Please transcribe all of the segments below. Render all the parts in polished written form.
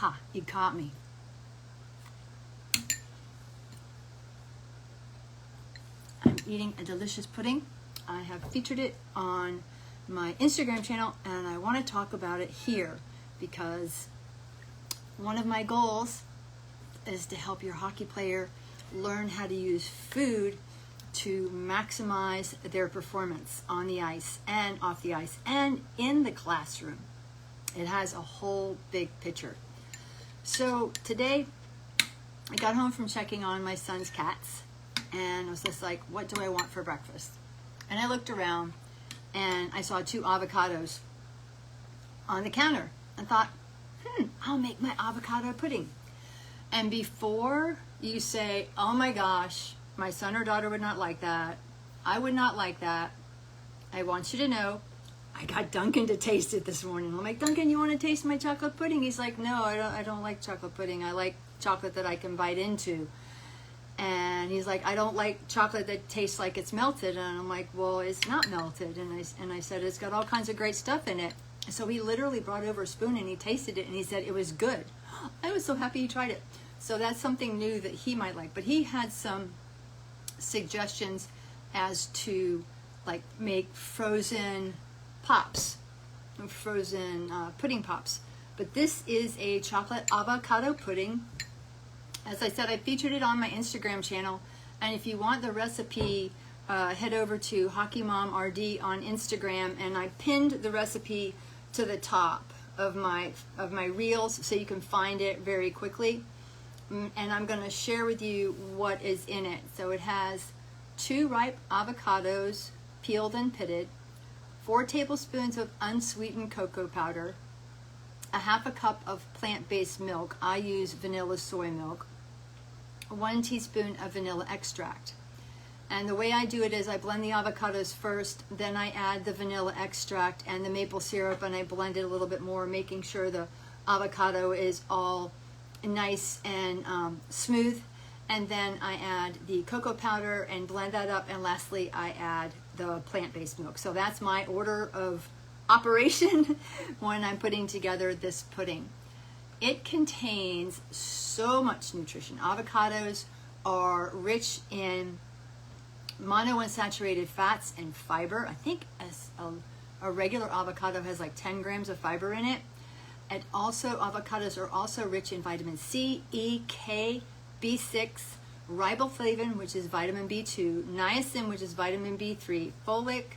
Ha, you caught me. I'm eating a delicious pudding. I have featured it on my Instagram channel, and I want to talk about it here because one of my goals is to help your hockey player learn how to use food to maximize their performance on the ice and off the ice and in the classroom. It has a whole big picture. So today I got home from checking on my son's cats, and I was just like, what do I want for breakfast? And I looked around and I saw 2 avocados on the counter and thought, I'll make my avocado pudding. And before you say, oh my gosh, my son or daughter would not like that, I would not like that, I want you to know, I got Duncan to taste it this morning. I'm like, Duncan, you want to taste my chocolate pudding? He's like, no, I don't like chocolate pudding. I like chocolate that I can bite into. And he's like, I don't like chocolate that tastes like it's melted. And I'm like, well, it's not melted. And I said, it's got all kinds of great stuff in it. And so he literally brought over a spoon and he tasted it and he said it was good. I was so happy he tried it. So that's something new that he might like. But he had some suggestions as to like make frozen pops, frozen pudding pops. But this is a chocolate avocado pudding. As I said, I featured it on my Instagram channel, and if you want the recipe, head over to Hockey Mom RD on Instagram, and I pinned the recipe to the top of my reels so you can find it very quickly. And I'm going to share with you what is in it. So it has 2 ripe avocados, peeled and pitted, 4 tablespoons of unsweetened cocoa powder, a half a cup of plant-based milk. I use vanilla soy milk, 1 teaspoon of vanilla extract. And the way I do it is I blend the avocados first, then I add the vanilla extract and the maple syrup, and I blend it a little bit more, making sure the avocado is all nice and smooth. And then I add the cocoa powder and blend that up, and lastly I add the plant-based milk. So that's my order of operation when I'm putting together this pudding. It contains so much nutrition. Avocados are rich in monounsaturated fats and fiber. I think a regular avocado has like 10 grams of fiber in it. And also avocados are also rich in vitamin C, E, K, B6, riboflavin, which is vitamin B2, niacin, which is vitamin B3, folate,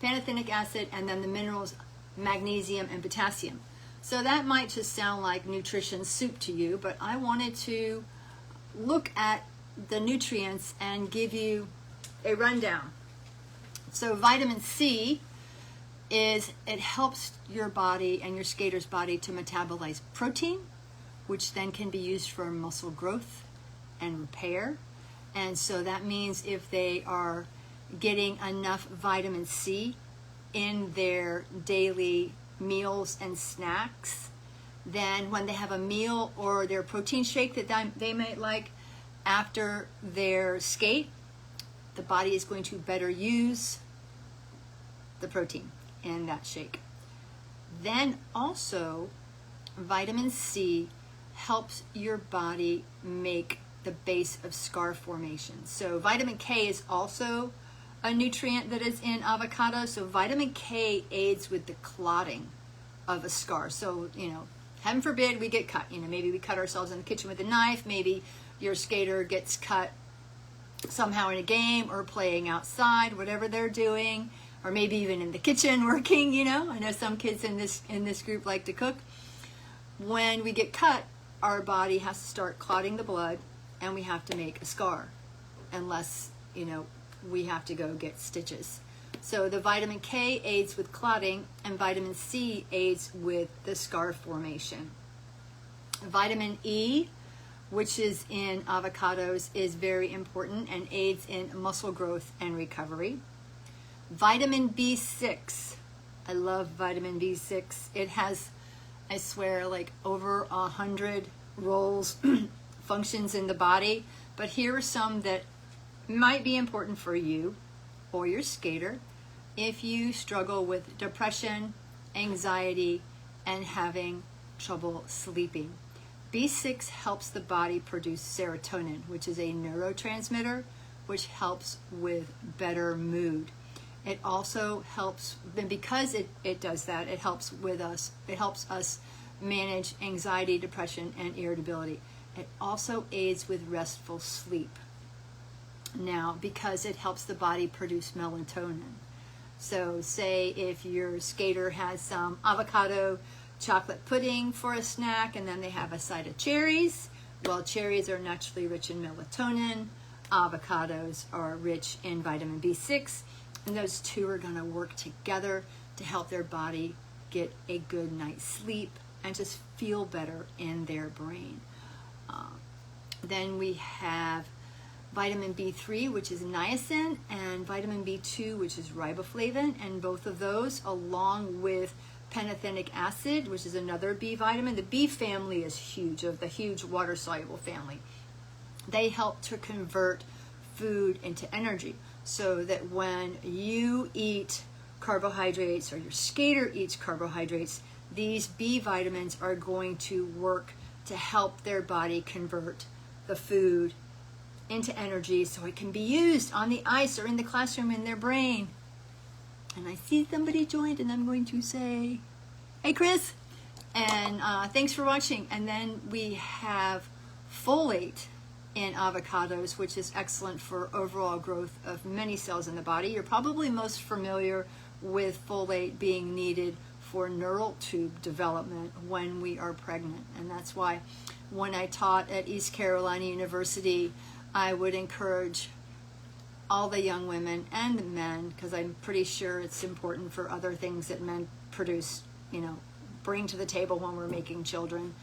pantothenic acid, and then the minerals magnesium and potassium. So that might just sound like nutrition soup to you, but I wanted to look at the nutrients and give you a rundown. So vitamin C it helps your body and your skater's body to metabolize protein, which then can be used for muscle growth and repair. And so that means if they are getting enough vitamin C in their daily meals and snacks, then when they have a meal or their protein shake that they might like after their skate, the body is going to better use the protein in that shake. Then also vitamin C helps your body make the base of scar formation. So vitamin K is also a nutrient that is in avocado. So vitamin K aids with the clotting of a scar. So, heaven forbid we get cut. Maybe we cut ourselves in the kitchen with a knife. Maybe your skater gets cut somehow in a game or playing outside, whatever they're doing, or maybe even in the kitchen working. I know some kids in this group like to cook. When we get cut, our body has to start clotting the blood, and we have to make a scar, unless we have to go get stitches. So the vitamin K aids with clotting, and vitamin C aids with the scar formation. Vitamin E, which is in avocados, is very important and aids in muscle growth and recovery. Vitamin B6. I love vitamin B6. It has, I swear, like over 100 roles, functions in the body. But here are some that might be important for you or your skater if you struggle with depression, anxiety, and having trouble sleeping. B6 helps the body produce serotonin, which is a neurotransmitter, which helps with better mood. It also helps, and because it does that, it helps us manage anxiety, depression, and irritability. It also aids with restful sleep. Now, because it helps the body produce melatonin. So say if your skater has some avocado chocolate pudding for a snack and then they have a side of cherries, well, cherries are naturally rich in melatonin, avocados are rich in vitamin B6, and those two are going to work together to help their body get a good night's sleep and just feel better in their brain. Then we have vitamin B3, which is niacin, and vitamin B2, which is riboflavin, and both of those, along with pantothenic acid, which is another B vitamin. The B family is huge, of the huge water-soluble family. They help to convert food into energy, so that when you eat carbohydrates or your skater eats carbohydrates, these B vitamins are going to work to help their body convert the food into energy so it can be used on the ice or in the classroom in their brain. And I see somebody joined, and I'm going to say, hey Chris, and thanks for watching. And then we have folate in avocados, which is excellent for overall growth of many cells in the body. You're probably most familiar with folate being needed for neural tube development when we are pregnant. And that's why when I taught at East Carolina University, I would encourage all the young women and men, because I'm pretty sure it's important for other things that men produce, bring to the table when we're making children.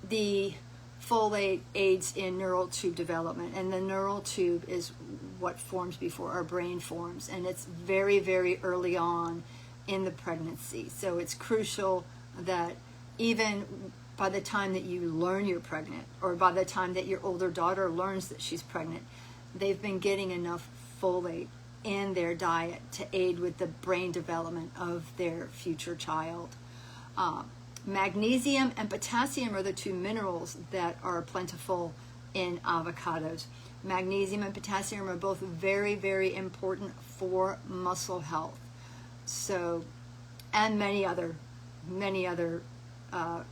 The folate aids in neural tube development, and the neural tube is what forms before our brain forms, and it's very, very early on in the pregnancy. So it's crucial that even by the time that you learn you're pregnant, or by the time that your older daughter learns that she's pregnant, they've been getting enough folate in their diet to aid with the brain development of their future child. Magnesium and potassium are the two minerals that are plentiful in avocados. Magnesium and potassium are both very, very important for muscle health. So, and many other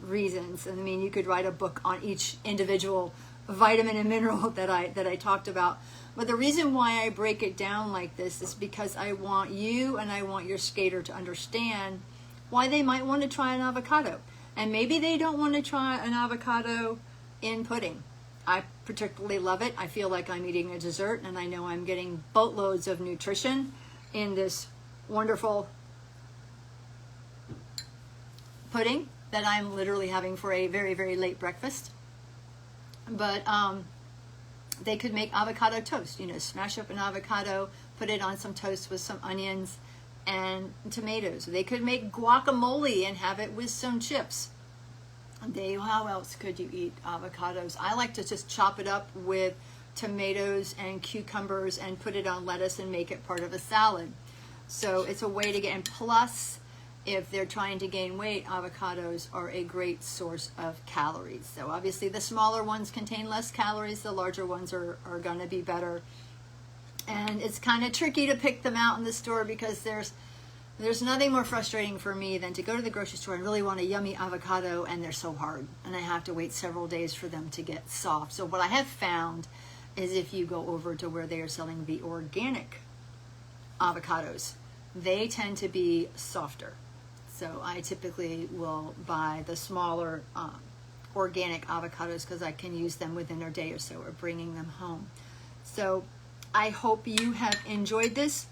reasons. And I mean, you could write a book on each individual vitamin and mineral that I talked about. But the reason why I break it down like this is because I want you and I want your skater to understand why they might want to try an avocado. And maybe they don't want to try an avocado in pudding. I particularly love it. I feel like I'm eating a dessert, and I know I'm getting boatloads of nutrition in this wonderful pudding that I'm literally having for a very, very late breakfast. But they could make avocado toast. Smash up an avocado, put it on some toast with some onions and tomatoes. They could make guacamole and have it with some chips. How else could you eat avocados? I like to just chop it up with tomatoes and cucumbers and put it on lettuce and make it part of a salad. So it's a way to get, and plus, if they're trying to gain weight, avocados are a great source of calories. So obviously the smaller ones contain less calories, the larger ones are going to be better. And it's kind of tricky to pick them out in the store, because there's nothing more frustrating for me than to go to the grocery store and really want a yummy avocado, and they're so hard, and I have to wait several days for them to get soft. So what I have found is if you go over to where they are selling the organic avocados, they tend to be softer. So I typically will buy the smaller organic avocados because I can use them within a day or so of bringing them home. So I hope you have enjoyed this.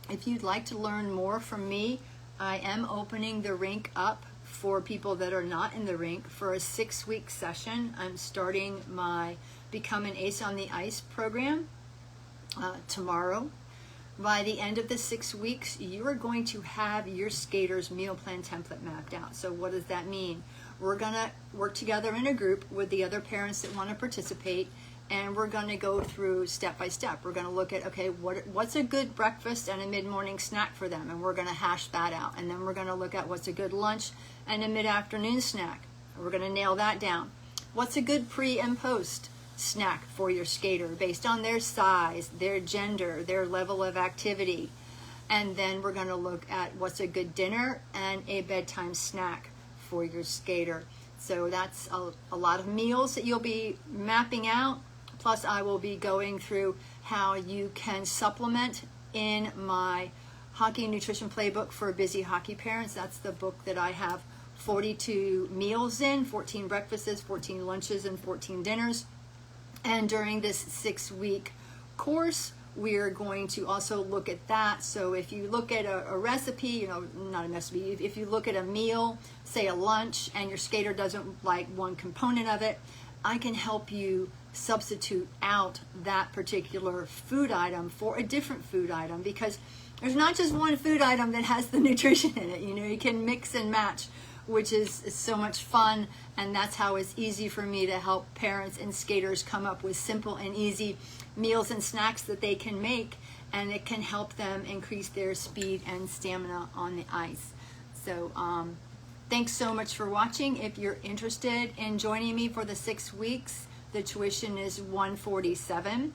If you'd like to learn more from me, I am opening the rink up for people that are not in the rink for a 6-week session. I'm starting my Become an Ace on the Ice program tomorrow. By the end of the 6 weeks, you are going to have your skater's meal plan template mapped out. So what does that mean? We're going to work together in a group with the other parents that want to participate, and we're going to go through step by step. We're going to look at, okay, what's a good breakfast and a mid-morning snack for them, and we're going to hash that out. And then we're going to look at what's a good lunch and a mid-afternoon snack. We're going to nail that down. What's a good pre and post snack for your skater based on their size, their gender, their level of activity. And then we're going to look at what's a good dinner and a bedtime snack for your skater. So that's a lot of meals that you'll be mapping out. Plus I will be going through how you can supplement in my Hockey Nutrition Playbook for Busy Hockey Parents. That's the book that I have 42 meals in, 14 breakfasts, 14 lunches, and 14 dinners. And during this 6-week course, we're going to also look at that. So if you look at a recipe, not a recipe, if you look at a meal, say a lunch, and your skater doesn't like one component of it, I can help you substitute out that particular food item for a different food item, because there's not just one food item that has the nutrition in it. You can mix and match, which is so much fun, and that's how it's easy for me to help parents and skaters come up with simple and easy meals and snacks that they can make, and it can help them increase their speed and stamina on the ice. So thanks so much for watching. If you're interested in joining me for the 6 weeks, the tuition is $147.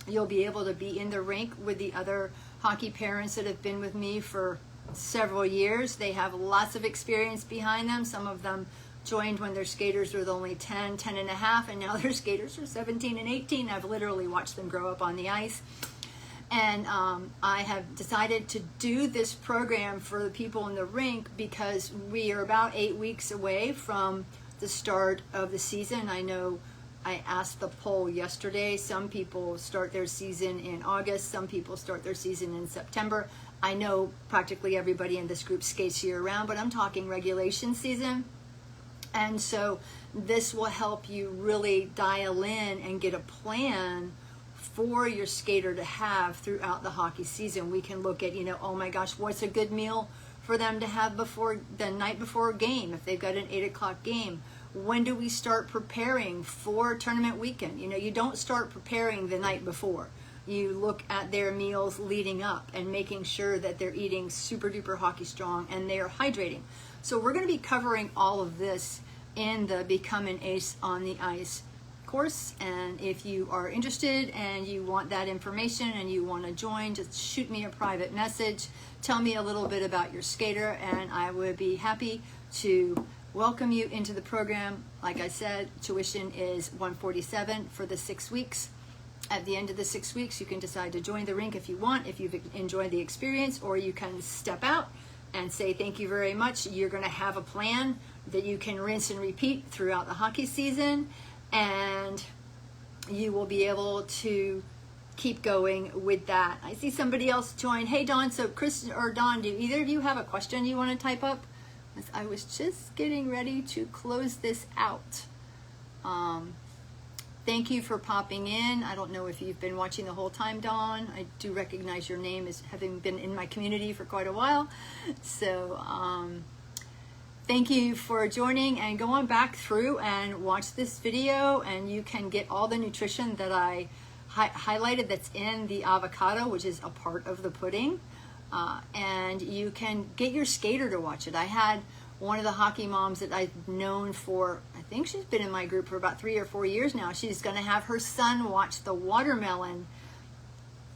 You'll be able to be in the rink with the other hockey parents that have been with me for several years. They have lots of experience behind them. Some of them joined when their skaters were only 10 and a half, and now their skaters are 17 and 18. I've literally watched them grow up on the ice. And I have decided to do this program for the people in the rink because we are about 8 weeks away from the start of the season. I know I asked the poll yesterday. Some people start their season in August. Some people start their season in September. I know practically everybody in this group skates year-round, but I'm talking regulation season. And so this will help you really dial in and get a plan for your skater to have throughout the hockey season. We can look at, oh my gosh, what's a good meal for them to have before the night before a game if they've got an 8 o'clock game. When do we start preparing for tournament weekend? You don't start preparing the night before. You look at their meals leading up and making sure that they're eating super duper hockey strong and they are hydrating. So we're going to be covering all of this in the Become an Ace on the Ice course. And if you are interested and you want that information and you want to join, just shoot me a private message. Tell me a little bit about your skater and I would be happy to welcome you into the program. Like I said, tuition is $147 for the 6 weeks. At the end of the 6 weeks, you can decide to join the rink if you want, if you've enjoyed the experience, or you can step out and say thank you very much. You're going to have a plan that you can rinse and repeat throughout the hockey season, and you will be able to keep going with that. I see somebody else join. Hey, Dawn. So Chris or Dawn, do either of you have a question you want to type up? I was just getting ready to close this out. Thank you for popping in. I don't know if you've been watching the whole time, Dawn. I do recognize your name as having been in my community for quite a while. So thank you for joining, and go on back through and watch this video and you can get all the nutrition that I highlighted that's in the avocado, which is a part of the pudding. And you can get your skater to watch it. I had one of the hockey moms that I've known for, I think she's been in my group for about 3 or 4 years now. She's going to have her son watch the watermelon,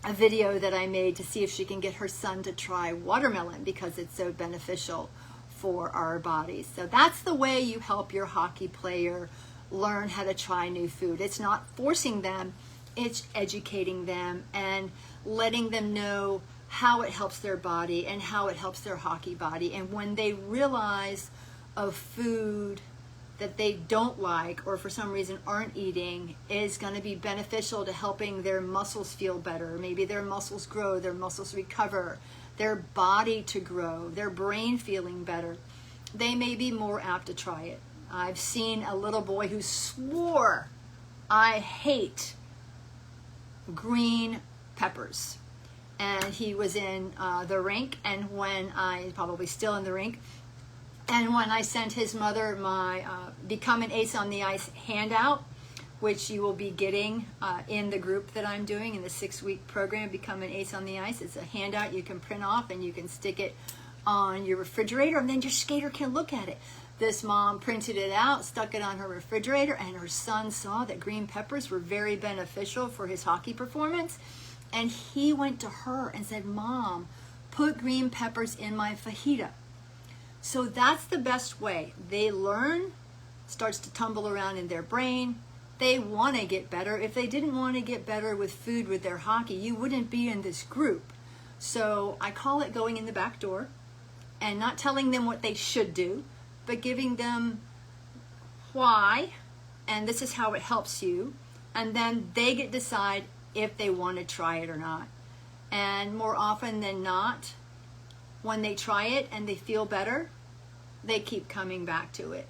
a video that I made to see if she can get her son to try watermelon because it's so beneficial for our bodies. So that's the way you help your hockey player learn how to try new food. It's not forcing them, it's educating them and letting them know how it helps their body and how it helps their hockey body. And when they realize of food that they don't like or for some reason aren't eating is going to be beneficial to helping their muscles feel better, maybe their muscles grow, their muscles recover, their body to grow, their brain feeling better, they may be more apt to try it. I've seen a little boy who swore, I hate green peppers. And he was in the rink, and when probably still in the rink, and when I sent his mother my Become an Ace on the Ice handout, which you will be getting in the group that I'm doing in the 6-week program, Become an Ace on the Ice. It's a handout you can print off and you can stick it on your refrigerator, and then your skater can look at it. This mom printed it out, stuck it on her refrigerator, and her son saw that green peppers were very beneficial for his hockey performance. And he went to her and said, Mom, put green peppers in my fajita. So that's the best way. They learn, starts to tumble around in their brain. They want to get better. If they didn't want to get better with food with their hockey, you wouldn't be in this group. So I call it going in the back door and not telling them what they should do, but giving them why, and this is how it helps you. And then they get to decide if they want to try it or not. And more often than not, when they try it and they feel better, they keep coming back to it.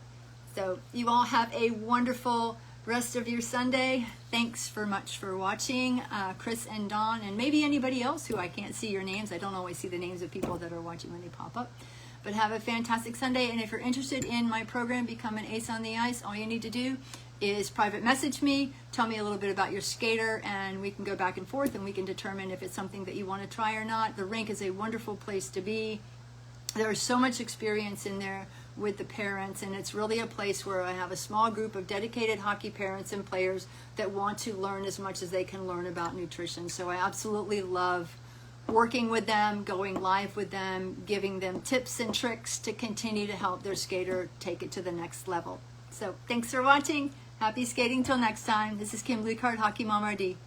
So you all have a wonderful rest of your Sunday. Thanks for much for watching, Chris and Dawn, and maybe anybody else who I can't see your names. I don't always see the names of people that are watching when they pop up. But have a fantastic Sunday. And if you're interested in my program, Become an Ace on the Ice, all you need to do is private message me, tell me a little bit about your skater, and we can go back and forth and we can determine if it's something that you want to try or not. The rink is a wonderful place to be. There's so much experience in there with the parents, and it's really a place where I have a small group of dedicated hockey parents and players that want to learn as much as they can learn about nutrition. So I absolutely love working with them, going live with them, giving them tips and tricks to continue to help their skater take it to the next level. So thanks for watching. Happy skating till next time. This is Kim Bluecard, Hockey Mom RD.